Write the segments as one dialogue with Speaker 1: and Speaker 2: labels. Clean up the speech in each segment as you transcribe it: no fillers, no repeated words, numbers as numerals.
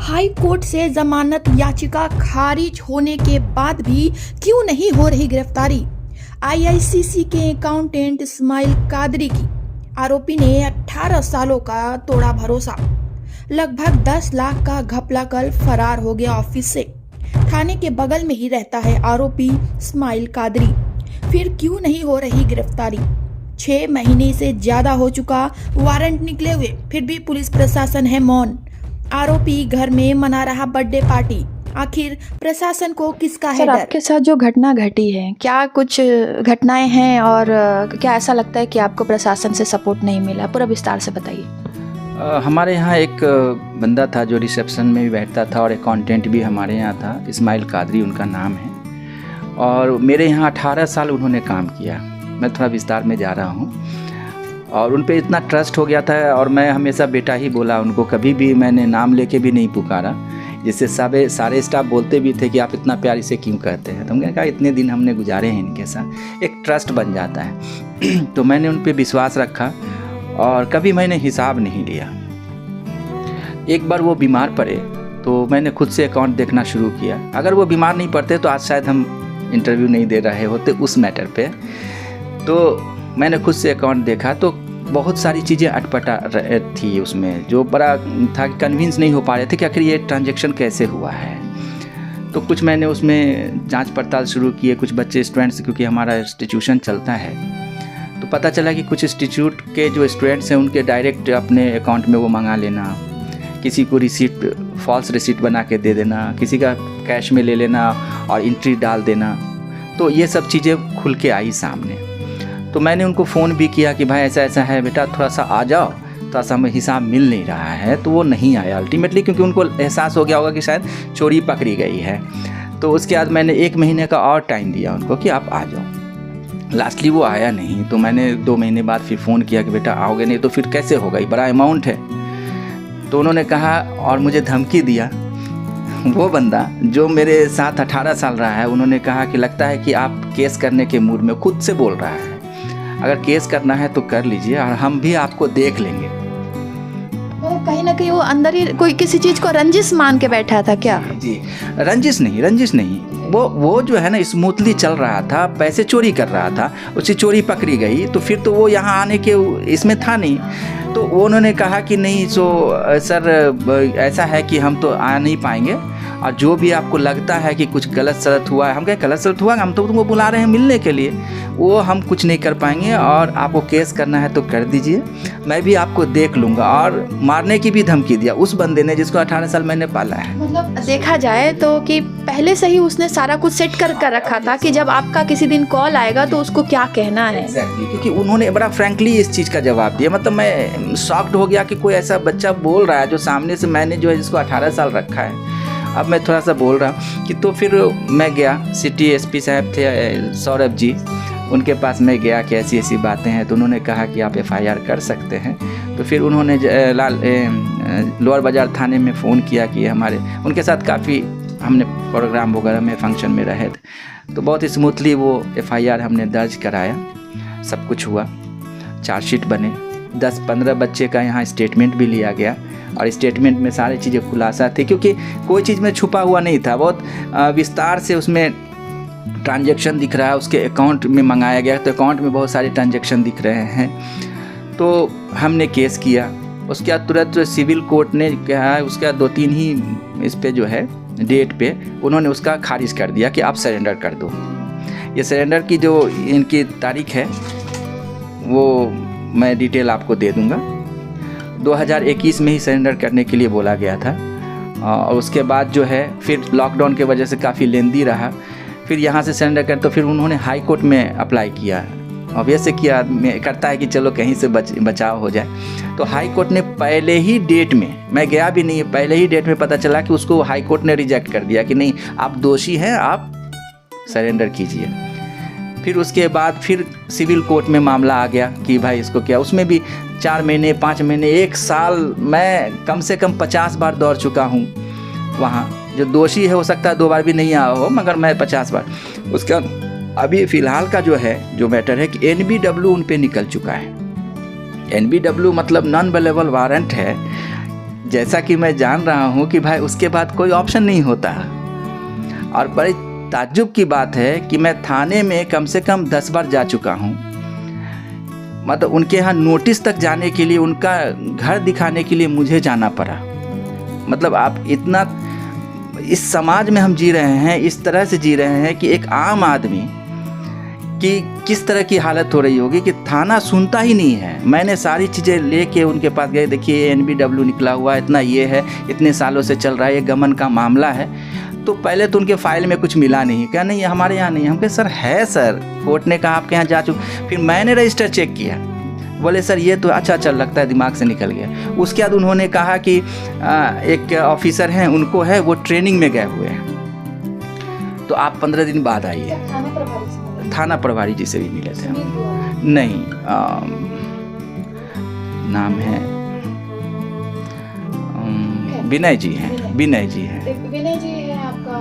Speaker 1: High court से जमानत याचिका खारिज होने के बाद भी क्यों नहीं हो रही गिरफ्तारी। आईआईसीसी के अकाउंटेंट इस्माइल कादरी की आरोपी ने 18 सालों का तोड़ा भरोसा, लगभग 10 लाख का घपला कर फरार हो गया ऑफिस से। थाने के बगल में ही रहता है आरोपी इस्माइल कादरी, फिर क्यों नहीं हो रही गिरफ्तारी। 6 महीने से ज्यादा हो चुका वारंट निकले हुए, फिर भी पुलिस प्रशासन है मौन। आरोपी घर में मना रहा बर्थडे पार्टी, आखिर प्रशासन को किसका है डर।
Speaker 2: आपके साथ जो घटना घटी है, क्या कुछ घटनाएं हैं और क्या ऐसा लगता है कि आपको प्रशासन से सपोर्ट नहीं मिला? पूरा विस्तार से बताइए।
Speaker 3: हमारे यहाँ एक बंदा था जो रिसेप्शन में भी बैठता था और अकाउंटेंट भी हमारे यहाँ था, इस्माइल कादरी उनका नाम है। और मेरे यहाँ 18 साल उन्होंने काम किया। मैं थोड़ा विस्तार में जा रहा हूँ और उन पे इतना ट्रस्ट हो गया था और मैं हमेशा बेटा ही बोला उनको, कभी भी मैंने नाम लेके भी नहीं पुकारा। जिससे सारे स्टाफ बोलते भी थे कि आप इतना प्यार इसे क्यों करते हैं। तो हमने कहा इतने दिन हमने गुजारे हैं इनके साथ, एक ट्रस्ट बन जाता है। तो मैंने उन पे विश्वास रखा और कभी मैंने हिसाब नहीं लिया। एक बार वो बीमार पड़े तो मैंने खुद से अकाउंट देखना शुरू किया। अगर वो बीमार नहीं पड़ते तो आज शायद हम इंटरव्यू नहीं दे रहे होते उस मैटर पे। तो मैंने खुद से अकाउंट देखा तो बहुत सारी चीज़ें अटपटा थी उसमें, जो बड़ा था कि कन्विंस नहीं हो पा रहे थे कि आखिर ये ट्रांजैक्शन कैसे हुआ है। तो कुछ मैंने उसमें जांच पड़ताल शुरू किए। कुछ बच्चे स्टूडेंट्स, क्योंकि हमारा इंस्टीट्यूशन चलता है, तो पता चला कि कुछ इंस्टीट्यूट के जो स्टूडेंट्स हैं उनके डायरेक्ट अपने अकाउंट में वो मंगा लेना, किसी को रिसीट, फॉल्स रिसीट बना के दे देना, किसी का कैश में ले लेना और एंट्री डाल देना। तो ये सब चीज़ें खुल के आई सामने। तो मैंने उनको फ़ोन भी किया कि भाई ऐसा ऐसा है बेटा, थोड़ा सा आ जाओ, थोड़ा सा हमें हिसाब मिल नहीं रहा है। तो वो नहीं आया अल्टीमेटली, क्योंकि उनको एहसास हो गया होगा कि शायद चोरी पकड़ी गई है। तो उसके बाद मैंने 1 महीने का और टाइम दिया उनको कि आप आ जाओ। लास्टली वो आया नहीं। तो मैंने 2 महीने बाद फिर फ़ोन किया कि बेटा आओगे नहीं तो फिर कैसे होगा, ये बड़ा अमाउंट है। तो उन्होंने कहा और मुझे धमकी दिया। वो बंदा जो मेरे साथ 18 साल रहा है, उन्होंने कहा कि लगता है कि आप केस करने के मूड में, खुद से बोल रहा है, अगर केस करना है तो कर लीजिए और हम भी आपको देख लेंगे।
Speaker 2: वो कहीं ना कहीं वो अंदर ही कोई किसी चीज़ को रंजिश मान के बैठा था क्या?
Speaker 3: जी, रंजिश नहीं। वो जो है ना स्मूथली चल रहा था, पैसे चोरी कर रहा था, उसकी चोरी पकड़ी गई तो फिर तो वो यहाँ आने के इसमें था नहीं। तो वो उन्होंने कहा कि नहीं सर ऐसा है कि हम तो आ नहीं पाएंगे और जो भी आपको लगता है कि कुछ गलत सलत हुआ है, हम कहे गलत सलत हुआ, हम तो तुमको बुला रहे हैं मिलने के लिए, वो हम कुछ नहीं कर पाएंगे और आपको केस करना है तो कर दीजिए, मैं भी आपको देख लूँगा। और मारने की भी धमकी दिया उस बंदे ने जिसको 18 साल मैंने पाला है।
Speaker 2: मतलब देखा जाए तो कि पहले से ही उसने सारा कुछ सेट कर रखा था कि जब आपका किसी दिन कॉल आएगा तो उसको क्या कहना है।
Speaker 3: क्योंकि उन्होंने बड़ा फ्रैंकली इस चीज़ का जवाब दिया। मतलब मैं शॉक्ड हो गया कि कोई ऐसा बच्चा बोल रहा है जो सामने से मैंने जो है जिसको 18 साल रखा है। अब मैं थोड़ा सा बोल रहा कि तो फिर मैं गया, सिटी एसपी साहब थे सौरभ जी, उनके पास मैं गया कि ऐसी ऐसी बातें हैं। तो उन्होंने कहा कि आप FIR कर सकते हैं। तो फिर उन्होंने लोअर बाज़ार थाने में फ़ोन किया कि हमारे उनके साथ काफ़ी हमने प्रोग्राम वगैरह में फंक्शन में रहे थे। तो बहुत ही स्मूथली वो FIR हमने दर्ज कराया, सब कुछ हुआ, चार्जशीट बने, 10-15 बच्चे का यहाँ स्टेटमेंट भी लिया गया और स्टेटमेंट में सारी चीज़ें खुलासा थी, क्योंकि कोई चीज़ में छुपा हुआ नहीं था। बहुत विस्तार से उसमें ट्रांजैक्शन दिख रहा है, उसके अकाउंट में मंगाया गया तो अकाउंट में बहुत सारे ट्रांजैक्शन दिख रहे हैं। तो हमने केस किया। उसके बाद तुरंत सिविल कोर्ट ने कहा, उसके बाद 2-3 ही इस पे जो है डेट पे उन्होंने उसका खारिज कर दिया कि आप सरेंडर कर दो। ये सरेंडर की जो इनकी तारीख है वो मैं डिटेल आपको दे दूंगा। 2021 में ही सरेंडर करने के लिए बोला गया था और उसके बाद जो है फिर लॉकडाउन की वजह से काफ़ी लेंदी रहा। फिर यहाँ से सरेंडर कर तो फिर उन्होंने हाई कोर्ट में अप्लाई किया। ऑब्वियसली किया करता है कि चलो कहीं से बचाव हो जाए। तो हाई कोर्ट ने पहले ही डेट में, मैं गया भी नहीं, पहले ही डेट में पता चला कि उसको हाई कोर्ट ने रिजेक्ट कर दिया कि नहीं आप दोषी हैं, आप सरेंडर कीजिए। फिर उसके बाद फिर सिविल कोर्ट में मामला आ गया कि भाई इसको क्या, उसमें भी 4 महीने 5 महीने 1 साल मैं कम से कम 50 बार दौड़ चुका हूँ वहाँ। जो दोषी है हो सकता है 2 बार भी नहीं आया हो, मगर मैं 50 बार। उसका अभी फ़िलहाल का जो है जो मैटर है कि NBW उन पे निकल चुका है। NBW मतलब नॉन अवेलेबल वारंट है जैसा कि मैं जान रहा हूँ कि भाई उसके बाद कोई ऑप्शन नहीं होता। और बड़ी ताज्जुब की बात है कि मैं थाने में कम से कम 10 बार जा चुका हूँ। मतलब उनके यहाँ नोटिस तक जाने के लिए, उनका घर दिखाने के लिए मुझे जाना पड़ा। मतलब आप इतना, इस समाज में हम जी रहे हैं, इस तरह से जी रहे हैं कि एक आम आदमी कि किस तरह की हालत हो रही होगी कि थाना सुनता ही नहीं है। मैंने सारी चीज़ें लेके उनके पास गए, देखिए NBW निकला हुआ है, इतना ये है, इतने सालों से चल रहा है, ये गमन का मामला है। तो पहले तो उनके फाइल में कुछ मिला नहीं, क्या नहीं हमारे यहाँ नहीं। हम कहे सर है सर, कोर्ट ने कहा आपके यहाँ जा चुके। फिर मैंने रजिस्टर चेक किया, बोले सर ये तो अच्छा लगता है, दिमाग से निकल गया। उसके बाद उन्होंने कहा कि एक ऑफिसर हैं, उनको है, वो ट्रेनिंग में गए हुए हैं, तो आप 15 दिन बाद आइए। थाना प्रभारी जी से भी मिले थे हम। नहीं, नाम है विनय जी हैं, विनय जी हैं।
Speaker 2: विनय जी है आपका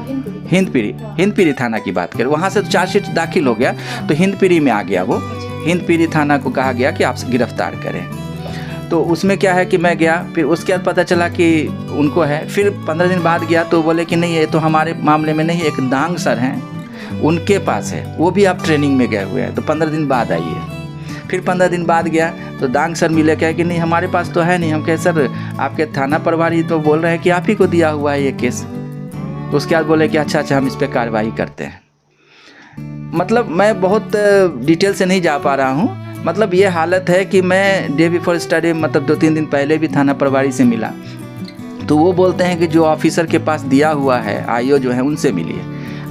Speaker 3: हिंदपीरी थाना की बात करें, वहाँ से तो चार्जशीट दाखिल हो गया, तो हिंदपीरी में आ गया वो। हिंदपीरी थाना को कहा गया कि आप गिरफ्तार करें। तो उसमें क्या है कि मैं गया, फिर उसके बाद पता चला कि उनको है। फिर 15 दिन बाद गया तो बोले कि नहीं ये तो हमारे मामले में नहीं, एक दांग सर हैं उनके पास है, वो भी आप ट्रेनिंग में गए हुए हैं, तो 15 दिन बाद आइए। फिर 15 दिन बाद गया तो दांग सर मिले, कहे कि नहीं हमारे पास तो है नहीं। हम कहे सर आपके थाना प्रभारी तो बोल रहे हैं कि आप ही को दिया हुआ है ये केस। तो उसके बाद बोले कि अच्छा हम इस पर कार्रवाई करते हैं। मतलब मैं बहुत डिटेल से नहीं जा पा रहा हूँ। मतलब ये हालत है कि मैं डे बिफोर स्टडी, मतलब 2-3 दिन पहले भी थाना प्रभारी से मिला, तो वो बोलते हैं कि जो ऑफिसर के पास दिया हुआ है, आईओ जो है, उनसे मिलिए।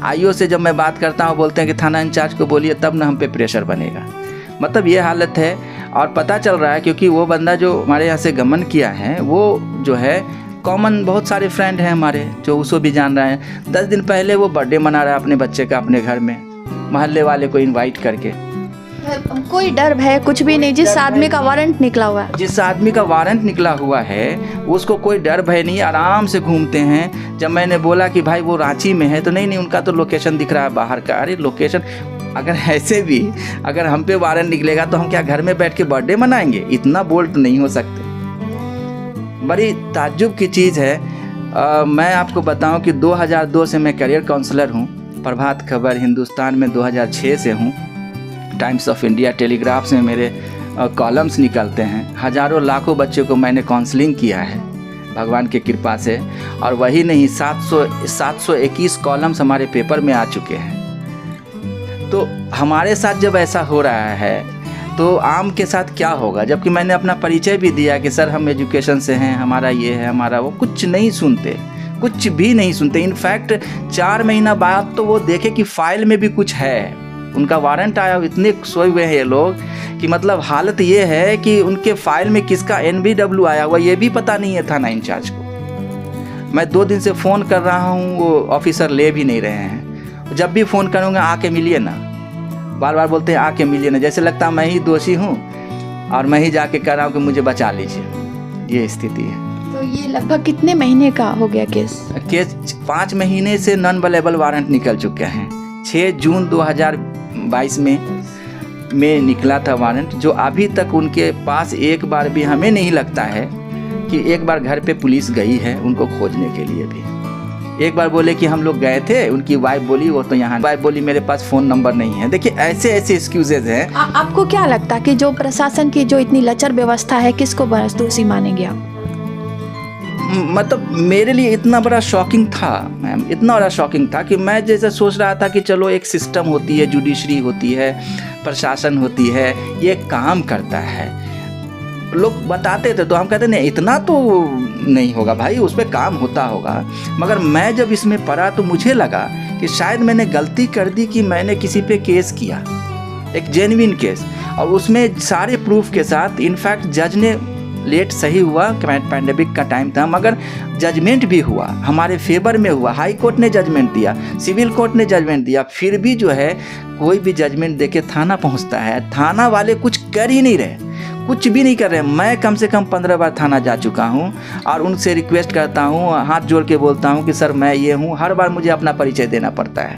Speaker 3: आईओ से जब मैं बात करता हूँ बोलते हैं कि थाना इंचार्ज को बोलिए, तब ना हम पे प्रेशर बनेगा। मतलब ये हालत है। और पता चल रहा है क्योंकि वो बंदा जो हमारे यहाँ से गमन किया है, वो जो है कॉमन बहुत सारे फ्रेंड हैं हमारे, जो उसको भी जान रहे हैं। 10 दिन पहले वो बर्थडे मना रहा है अपने बच्चे का अपने घर में, मोहल्ले वाले को इनवाइट करके।
Speaker 2: कोई डर भय कुछ भी नहीं, जिस आदमी का वारंट निकला हुआ है,
Speaker 3: जिस आदमी का वारंट निकला हुआ है उसको कोई डर भय नहीं, आराम से घूमते हैं। जब मैंने बोला कि भाई वो रांची में है, तो नहीं उनका तो लोकेशन दिख रहा है बाहर का। अरे लोकेशन, अगर ऐसे भी अगर हम पे वारंट निकलेगा तो हम क्या घर में बैठ के बर्थडे मनाएंगे? इतना बोल्ड नहीं हो सकते। बड़ी ताज्जुब की चीज़ है। मैं आपको बताऊं कि 2002 से मैं करियर काउंसलर हूं। प्रभात खबर, हिंदुस्तान में 2006 से हूं। टाइम्स ऑफ इंडिया, टेलीग्राफ्स में मेरे कॉलम्स निकलते हैं। हज़ारों लाखों बच्चों को मैंने काउंसलिंग किया है भगवान की कृपा से। और वही नहीं, 721 कॉलम्स हमारे पेपर में आ चुके हैं। तो हमारे साथ जब ऐसा हो रहा है तो आम के साथ क्या होगा? जबकि मैंने अपना परिचय भी दिया कि सर हम एजुकेशन से हैं, हमारा ये है, हमारा वो। कुछ नहीं सुनते, कुछ भी नहीं सुनते। इनफैक्ट 4 महीना बाद तो वो देखे कि फाइल में भी कुछ है, उनका वारंट आया। इतने सोए हुए हैं ये लोग कि मतलब हालत ये है कि उनके फाइल में किसका NBW आया हुआ ये भी पता नहीं है थाना इंचार्ज को। मैं 2 दिन से फ़ोन कर रहा हूँ, वो ऑफिसर ले भी नहीं रहे हैं। जब भी फ़ोन करूँगा आके मिलिए ना, बार बार बोलते हैं आके मिलिए ना, जैसे लगता है मैं ही दोषी हूँ और मैं ही जाके कह रहा हूँ कि मुझे बचा लीजिए। ये स्थिति है।
Speaker 2: तो ये लगभग कितने महीने का हो गया केस?
Speaker 3: 5 महीने से नॉन अवेलेबल वारंट निकल चुके हैं। 6 जून 2022 में निकला था वारंट, जो अभी तक उनके पास एक बार भी हमें नहीं लगता है कि एक बार घर पे पुलिस गई है उनको खोजने के लिए भी। एक बार बोले कि हम लोग गए थे, उनकी वाइफ बोली वो तो यहाँ, वाइफ बोली मेरे पास फ़ोन नंबर नहीं है। देखिए ऐसे एक्सक्यूजेज हैं।
Speaker 2: आपको क्या लगता है कि जो प्रशासन की जो इतनी लचर व्यवस्था है, किसको दोषी मानेंगे आप?
Speaker 3: मतलब मेरे लिए इतना बड़ा शॉकिंग था मैम, इतना बड़ा शॉकिंग था कि मैं जैसे सोच रहा था कि चलो एक सिस्टम होती है, जुडिशरी होती है, प्रशासन होती है, ये काम करता है। लोग बताते थे तो हम कहते नहीं इतना तो नहीं होगा भाई, उस पर काम होता होगा। मगर मैं जब इसमें पढ़ा तो मुझे लगा कि शायद मैंने गलती कर दी कि मैंने किसी पे केस किया, एक जेन्युइन केस, और उसमें सारे प्रूफ के साथ। इनफैक्ट जज ने लेट सही हुआ, पैंडेमिक का टाइम था, मगर जजमेंट भी हुआ, हमारे फेवर में हुआ। हाई कोर्ट ने जजमेंट दिया, सिविल कोर्ट ने जजमेंट दिया। फिर भी जो है कोई भी जजमेंट देके थाना पहुंचता है, थाना वाले कुछ कर ही नहीं रहे, कुछ भी नहीं कर रहे। मैं कम से कम 15 बार थाना जा चुका हूं और उनसे रिक्वेस्ट करता हूं, हाथ जोड़ के बोलता हूं कि सर मैं ये हूं। हर बार मुझे अपना परिचय देना पड़ता है,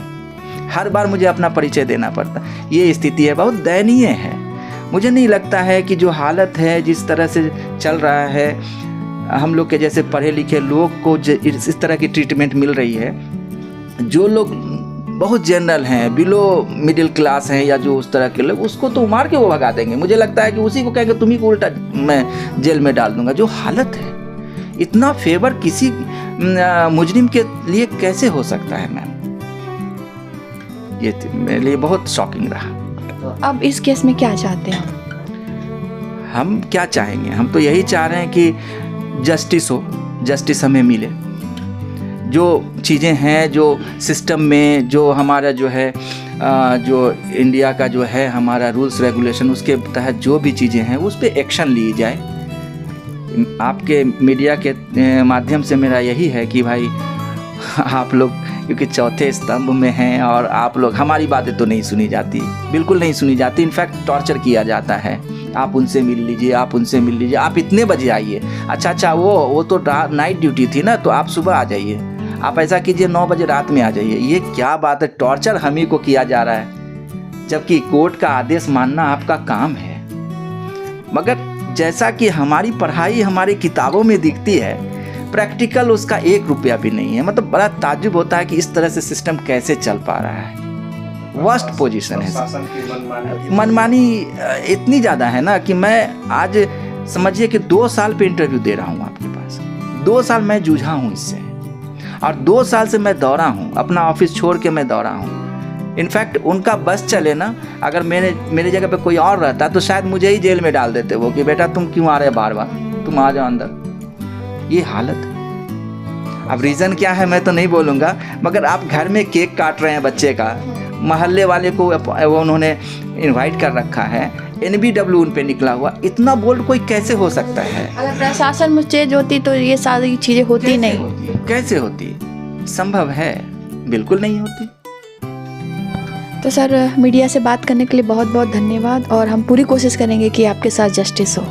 Speaker 3: हर बार मुझे अपना परिचय देना पड़ता है। ये स्थिति है, बहुत दयनीय है। मुझे नहीं लगता है कि जो हालत है, जिस तरह से चल रहा है, हम लोग के जैसे पढ़े लिखे लोग को इस तरह की ट्रीटमेंट मिल रही है। जो लोग बहुत जनरल हैं, बिलो मिडिल क्लास हैं या जो उस तरह के लोग, उसको तो मार के वो भगा देंगे। मुझे लगता है कि उसी को कहेंगे तुम ही को उल्टा मैं जेल में डाल दूंगा। जो हालत है, इतना फेवर किसी मुजरिम के लिए कैसे हो सकता है मैम? ये मेरे लिए बहुत शॉकिंग रहा।
Speaker 2: अब इस केस में क्या चाहते हैं?
Speaker 3: हम क्या चाहेंगे? हम तो यही चाह रहे हैं कि जस्टिस हो, जस्टिस हमें मिले। जो चीज़ें हैं, जो सिस्टम में जो हमारा जो है जो इंडिया का जो है हमारा रूल्स रेगुलेशन, उसके तहत जो भी चीज़ें हैं उस पर एक्शन ली जाए। आपके मीडिया के माध्यम से मेरा यही है कि भाई आप लोग क्योंकि चौथे स्तंभ में हैं और आप लोग, हमारी बातें तो नहीं सुनी जाती, बिल्कुल नहीं सुनी जाती। इनफैक्ट टॉर्चर किया जाता है। आप उनसे मिल लीजिए, आप उनसे मिल लीजिए, आप इतने बजे आइए। अच्छा वो तो नाइट ड्यूटी थी ना, तो आप सुबह आ जाइए। आप ऐसा कीजिए 9 बजे रात में आ जाइए। ये क्या बात है? टॉर्चर हम ही को किया जा रहा है, जबकि कोर्ट का आदेश मानना आपका काम है। मगर जैसा कि हमारी पढ़ाई हमारी किताबों में दिखती है, प्रैक्टिकल उसका 1 रुपया भी नहीं है। मतलब बड़ा ताज्जुब होता है कि इस तरह से सिस्टम कैसे चल पा रहा है। वर्स्ट पोजीशन है। मनमानी इतनी ज़्यादा है ना कि मैं आज समझिए कि 2 साल पे इंटरव्यू दे रहा हूँ आपके पास। 2 साल मैं जूझा हूँ इससे, और 2 साल से मैं दौड़ा हूँ, अपना ऑफिस छोड़ के मैं दौड़ा हूँ। इनफैक्ट उनका बस चले ना, अगर मेरे जगह पे कोई और रहता तो शायद मुझे ही जेल में डाल देते वो, कि बेटा तुम क्यों आ रहे बार बार, तुम आ जाओ अंदर। ये हालत। अब रीज़न क्या है मैं तो नहीं बोलूँगा, मगर आप घर में केक काट रहे हैं बच्चे का, महल्ले वाले को वो उन्होंने इनवाइट कर रखा है, NBW उन पे निकला हुआ। इतना बोल्ड कोई कैसे हो सकता है?
Speaker 2: अगर प्रशासन में चेंज होती तो ये सारी चीज़ें होती नहीं।
Speaker 3: कैसे होती? संभव है? बिल्कुल नहीं होती।
Speaker 2: तो सर, मीडिया से बात करने के लिए बहुत बहुत धन्यवाद, और हम पूरी कोशिश करेंगे कि आपके साथ जस्टिस हो।